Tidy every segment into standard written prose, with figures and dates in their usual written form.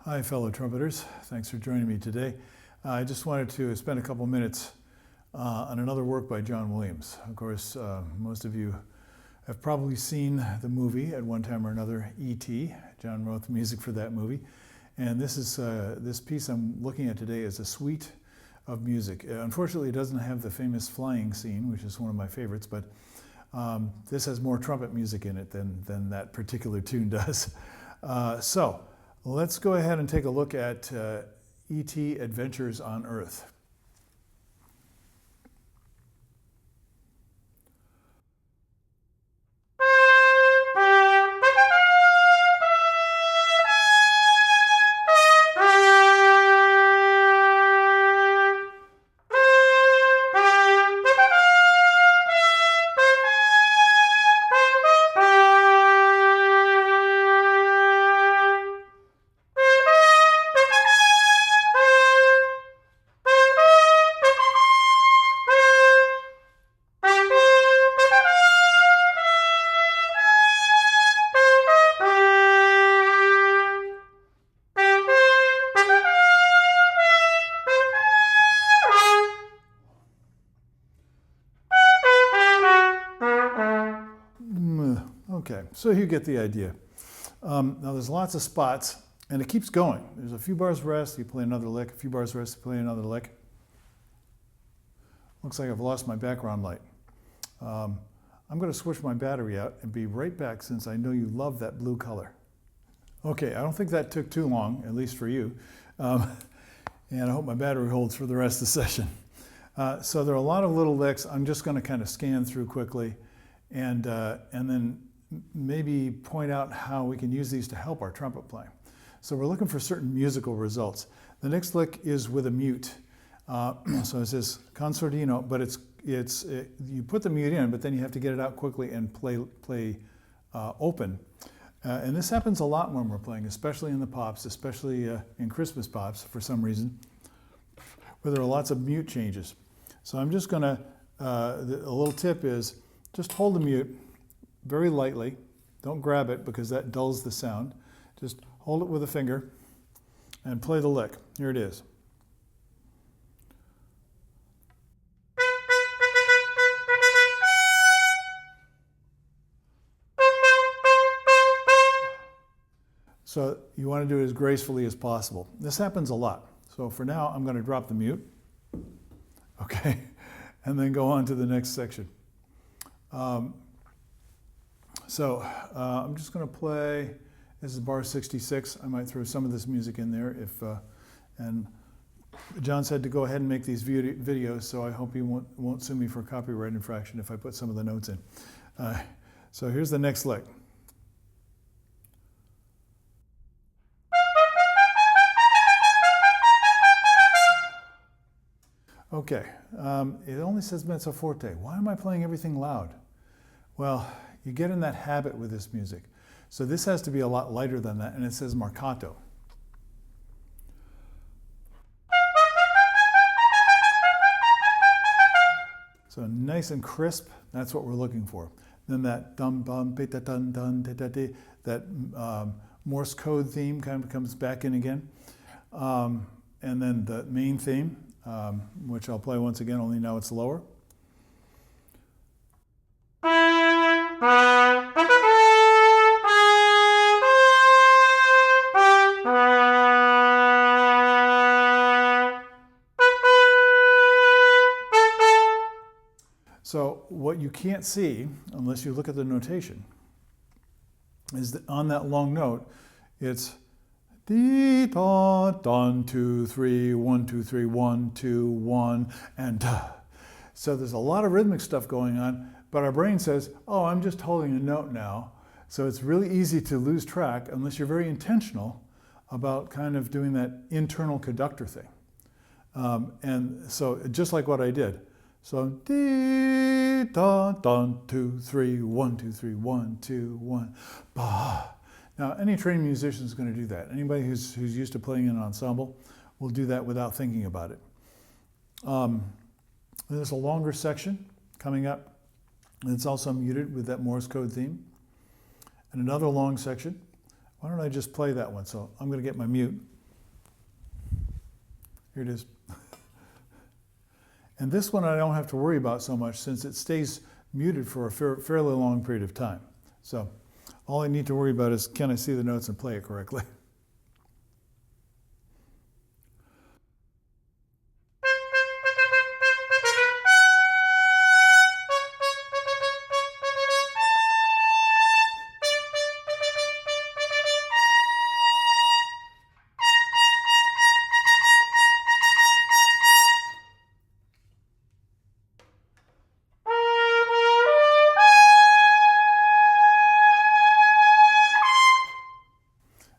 Hi, fellow trumpeters. Thanks for joining me today. I just wanted to spend a couple minutes on another work by John Williams. Of course, most of you have probably seen the movie at one time or another, E.T. John wrote the music for that movie. And this piece I'm looking at today is a suite of music. Unfortunately, it doesn't have the famous flying scene, which is one of my favorites, but this has more trumpet music in it than that particular tune does. So let's go ahead and take a look at E.T. Adventures on Earth. Okay, so you get the idea. Now there's lots of spots, and it keeps going. There's a few bars rest, you play another lick, a few bars rest, you play another lick. Looks like I've lost my background light. I'm going to switch my battery out and be right back since I know you love that blue color. Okay, I don't think that took too long, at least for you. And I hope my battery holds for the rest of the session. So there are a lot of little licks. I'm just going to kind of scan through quickly and then maybe point out how we can use these to help our trumpet playing. So we're looking for certain musical results. The next lick is with a mute. So it says concertino, but you put the mute in, but then you have to get it out quickly and play open. And this happens a lot when we're playing, especially in the pops, especially in Christmas pops for some reason, where there are lots of mute changes. So I'm just gonna, a little tip is just hold the mute very lightly. Don't grab it because that dulls the sound. Just hold it with a finger and play the lick. Here it is. So you want to do it as gracefully as possible. This happens a lot. So for now, I'm going to drop the mute, okay, and then go on to the next section. I'm just going to play, this is bar 66. I might throw some of this music in there and John said to go ahead and make these videos, so I hope he won't sue me for copyright infraction if I put some of the notes in. So here's the next lick. Okay, it only says mezzo forte. Why am I playing everything loud? Well, you get in that habit with this music. So this has to be a lot lighter than that, and it says marcato. So nice and crisp, that's what we're looking for. Then that dum bum beta dun dun da da da, that Morse code theme kind of comes back in again. And then the main theme, which I'll play once again, only now it's lower. So what you can't see, unless you look at the notation, is that on that long note, it's dee da dun 2 3 1 2 3 1 2 1 and da. So there's a lot of rhythmic stuff going on, but our brain says, "Oh, I'm just holding a note now." So it's really easy to lose track unless you're very intentional about kind of doing that internal conductor thing. And so just like what I did. So dee da dun 2 3 1 2 3 1 2 1 ba. Now any trained musician is going to do that. Anybody who's used to playing in an ensemble will do that without thinking about it. There's a longer section coming up. It's also muted with that Morse code theme. And another long section. Why don't I just play that one? So I'm going to get my mute. Here it is. And this one I don't have to worry about so much since it stays muted for a fairly long period of time. So all I need to worry about is, can I see the notes and play it correctly?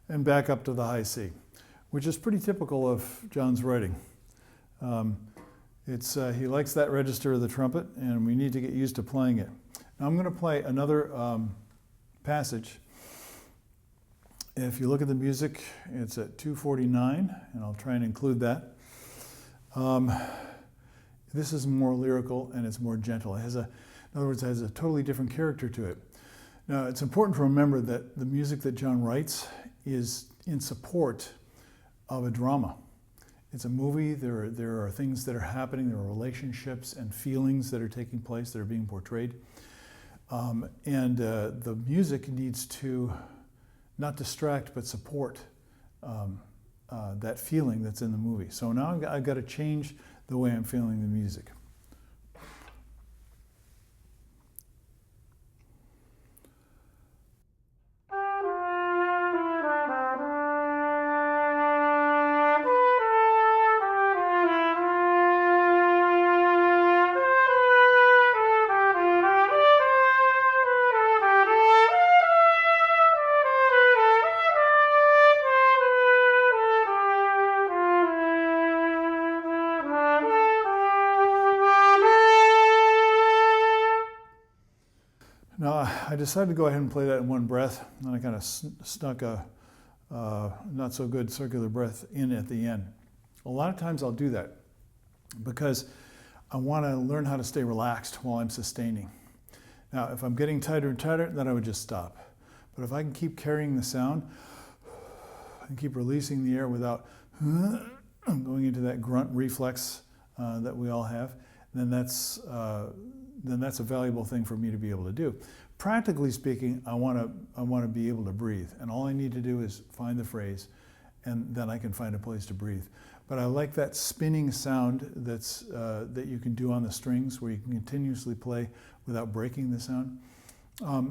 And back up to the high C, which is pretty typical of John's writing. He likes that register of the trumpet, and we need to get used to playing it. Now I'm going to play another passage. If you look at the music, it's at 249, and I'll try and include that. This is more lyrical and it's more gentle. It has in other words, it has a totally different character to it. Now, it's important to remember that the music that John writes is in support of a drama. It's a movie. There are things that are happening. There are relationships and feelings that are taking place that are being portrayed. The music needs to not distract but support that feeling that's in the movie. So now I've got to change the way I'm feeling the music. Now, I decided to go ahead and play that in one breath, and I kind of snuck a not so good circular breath in at the end. A lot of times I'll do that because I want to learn how to stay relaxed while I'm sustaining. Now, if I'm getting tighter and tighter, then I would just stop. But if I can keep carrying the sound and keep releasing the air without going into that grunt reflex that we all have, then that's a valuable thing for me to be able to do. Practically speaking, I want to be able to breathe, and all I need to do is find the phrase, and then I can find a place to breathe. But I like that spinning sound that you can do on the strings, where you can continuously play without breaking the sound.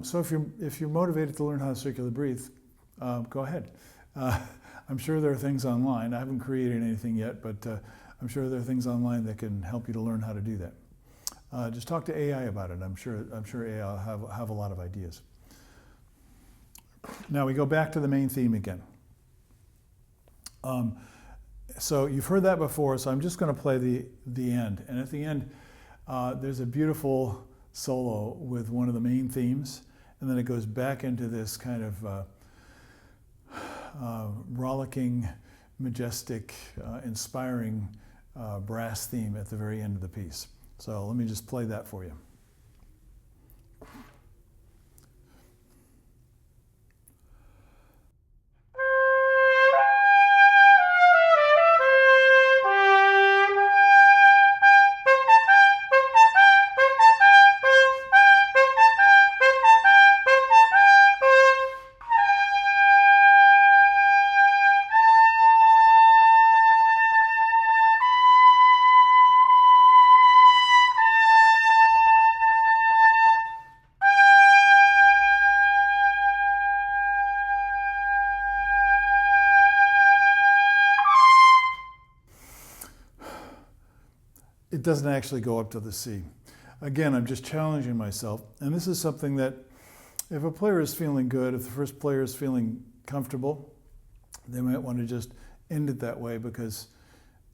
So if you're motivated to learn how to circular breathe, go ahead. I'm sure there are things online. I haven't created anything yet, but I'm sure there are things online that can help you to learn how to do that. Just talk to AI about it. I'm sure AI will have a lot of ideas. Now we go back to the main theme again. So you've heard that before, so I'm just going to play the end. And at the end, there's a beautiful solo with one of the main themes, and then it goes back into this kind of rollicking, majestic, inspiring brass theme at the very end of the piece. So let me just play that for you. It doesn't actually go up to the C. Again, I'm just challenging myself, and this is something that if a player is feeling good, if the first player is feeling comfortable, they might want to just end it that way because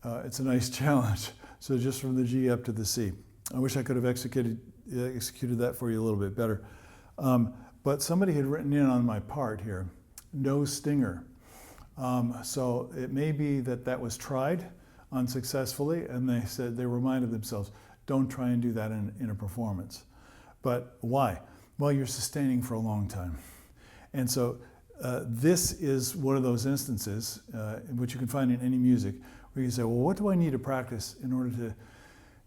it's a nice challenge. So just from the G up to the C. I wish I could have executed that for you a little bit better. But somebody had written in on my part here, no stinger. So it may be that was tried unsuccessfully, and they reminded themselves, don't try and do that in a performance. But why? Well, you're sustaining for a long time. And so this is one of those instances, which you can find in any music, where you say, well, what do I need to practice in order to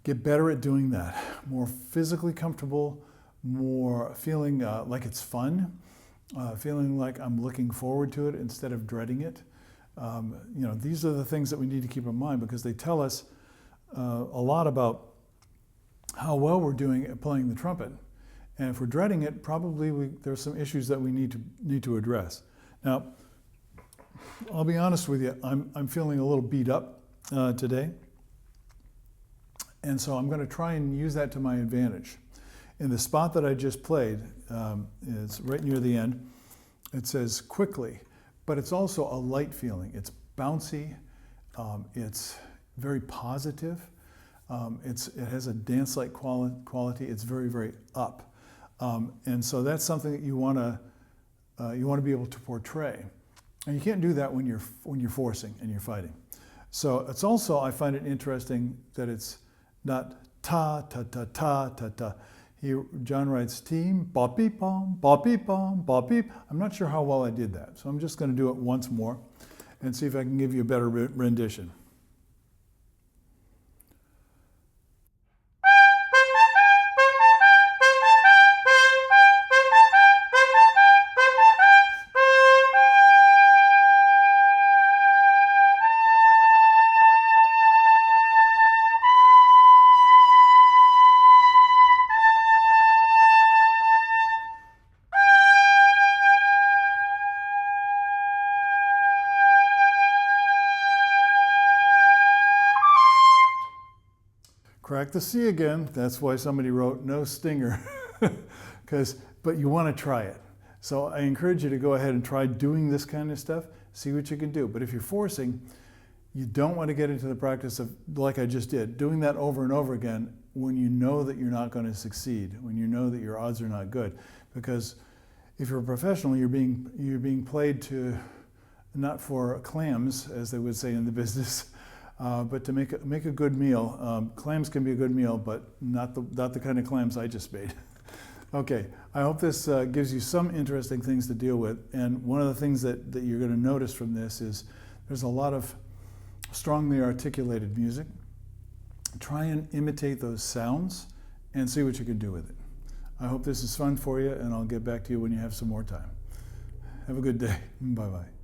get better at doing that? More physically comfortable, more feeling like it's fun, feeling like I'm looking forward to it instead of dreading it. These are the things that we need to keep in mind because they tell us a lot about how well we're doing at playing the trumpet. And if we're dreading it, probably there's some issues that we need to address. Now, I'll be honest with you, I'm feeling a little beat up today. And so I'm going to try and use that to my advantage. In the spot that I just played, it's right near the end, it says quickly, but it's also a light feeling. It's bouncy, it's very positive, it has a dance-like quality, it's very, very up. And so that's something that you want to be able to portray. And you can't do that when you're forcing and you're fighting. So it's also, I find it interesting that it's not ta, ta, ta, ta, ta, ta. John writes team, bop beep bom, bop beep bom, bop beep. I'm not sure how well I did that. So I'm just going to do it once more and see if I can give you a better rendition. Crack the C again. That's why somebody wrote no stinger, but you want to try it. So I encourage you to go ahead and try doing this kind of stuff, see what you can do. But if you're forcing, you don't want to get into the practice of, like I just did, doing that over and over again when you know that you're not going to succeed, when you know that your odds are not good. Because if you're a professional, you're being played to, not for clams, as they would say in the business, but to make a good meal. Clams can be a good meal, but not the kind of clams I just made. Okay, I hope this gives you some interesting things to deal with. And one of the things that you're going to notice from this is there's a lot of strongly articulated music. Try and imitate those sounds and see what you can do with it. I hope this is fun for you, and I'll get back to you when you have some more time. Have a good day. Bye-bye.